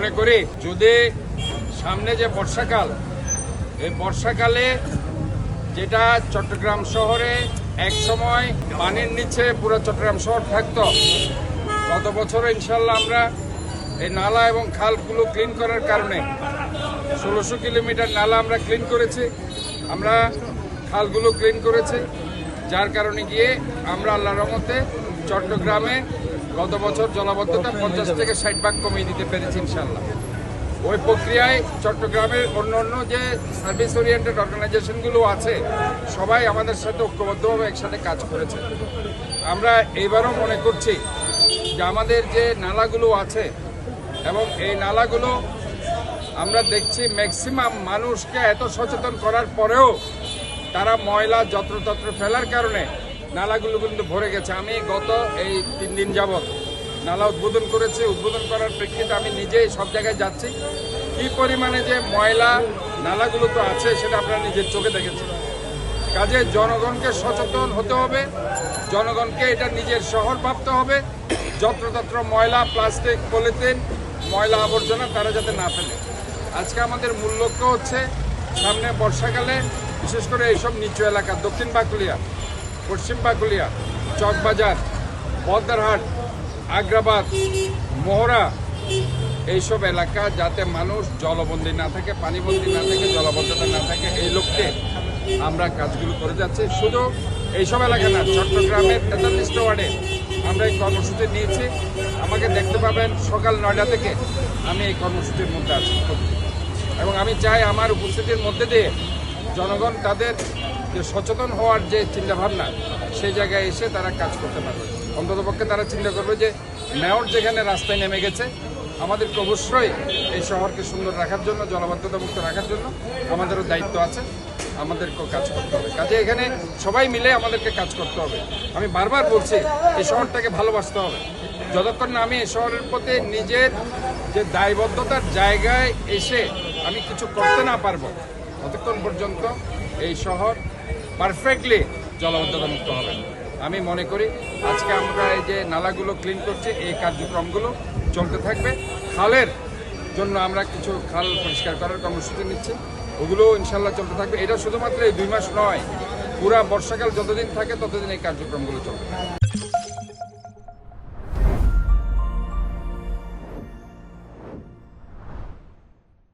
মনে করি যদি সামনে যে বর্ষাকাল, এই বর্ষাকালে যেটা চট্টগ্রাম শহরে এক সময় পানির নিচে পুরো চট্টগ্রাম শহর থাকতো, গত বছর ইনশাল্লাহ আমরা এই নালা এবং খালগুলো ক্লিন করার কারণে 1600 কিলোমিটার নালা আমরা ক্লিন করেছি, আমরা খালগুলো ক্লিন করেছি, যার কারণে গিয়ে আমরা আল্লাহর রহমতে চট্টগ্রামে গত বছর জলাবদ্ধতা 50 থেকে 60% কমিয়ে দিতে পেরেছি ইনশাল্লাহ। ওই প্রক্রিয়ায় চট্টগ্রামের অন্য যে সার্ভিস ওরিয়েন্টেড অর্গানাইজেশনগুলো আছে সবাই আমাদের সাথে ঐক্যবদ্ধভাবে একসাথে কাজ করেছে। আমরা এইবারও মনে করছি যে আমাদের যে নালাগুলো আছে এবং এই নালাগুলো আমরা দেখছি ম্যাক্সিমাম মানুষকে এত সচেতন করার পরেও তারা ময়লা যত্রতত্র ফেলার কারণে নালাগুলো কিন্তু ভরে গেছে। আমি গত এই 3 দিন যাবৎ নালা উদ্বোধন করেছি, উদ্বোধন করার প্রেক্ষিতে আমি নিজেই সব জায়গায় যাচ্ছি, কি পরিমাণে যে ময়লা নালাগুলো তো আছে সেটা আপনারা নিজের চোখে দেখেছেন। কাজে জনগণকে সচেতন হতে হবে, জনগণকে এটা নিজের শহর ভাবতে হবে, যত্রতত্র ময়লা প্লাস্টিক পলিথিন ময়লা আবর্জনা তারা যাতে না ফেলে। আজকে আমাদের মূল লক্ষ্য হচ্ছে সামনে বর্ষাকালে বিশেষ করে এইসব নিচু এলাকা, দক্ষিণ বাকুলিয়া, পশ্চিম বাকুলিয়া, চকবাজার, বদ্দারহাট, আগ্রাবাদ, মোহরা, এইসব এলাকা যাতে মানুষ জলবন্দী না থাকে, পানিবন্দী না থাকে, জলবদ্ধতা না থাকে, এই লক্ষ্যে আমরা কাজগুলো করে যাচ্ছি। শুধু এইসব এলাকা না, চট্টগ্রামের 43 ওয়ার্ডে আমরা এই কর্মসূচি নিয়েছি। আমাকে দেখতে পাবেন সকাল 9টা থেকে আমি এই কর্মসূচির মধ্যে আছি এবং আমি চাই আমার উপস্থিতির মধ্যে দিয়ে জনগণ তাদের যে সচেতন হওয়ার যে চিন্তাভাবনা সেই জায়গায় এসে তারা কাজ করতে পারবে। অন্ততপক্ষে তারা চিন্তা করবে যে মেয়র যেখানে রাস্তায় নেমে গেছে, আমাদেরকে অবশ্যই এই শহরকে সুন্দর রাখার জন্য, জলাবদ্ধতা মুক্ত রাখার জন্য আমাদেরও দায়িত্ব আছে, আমাদেরকেও কাজ করতে হবে। কাজে এখানে সবাই মিলে আমাদেরকে কাজ করতে হবে। আমি বারবার বলছি এই শহরটাকে ভালোবাসতে হবে। যতক্ষণ না আমি এই শহরের প্রতি নিজের যে দায়বদ্ধতার জায়গায় এসে আমি কিছু করতে না পারবো, ততক্ষণ পর্যন্ত এই শহর পারফেক্টলি জলাবদ্ধতা মুক্ত হবে। আমি মনে করি আজকে আমরা এই যে নালাগুলো ক্লিন করছি, এই কার্যক্রমগুলো চলতে থাকবে। খালের জন্য আমরা কিছু খাল পরিষ্কার করার কর্মসূচি নিচ্ছি, ওগুলো ইনশাল্লাহ চলতে থাকবে। এটা শুধুমাত্র এই 2 মাস নয়, পুরা বর্ষাকাল যতদিন থাকে ততদিন এই কার্যক্রমগুলো চলবে।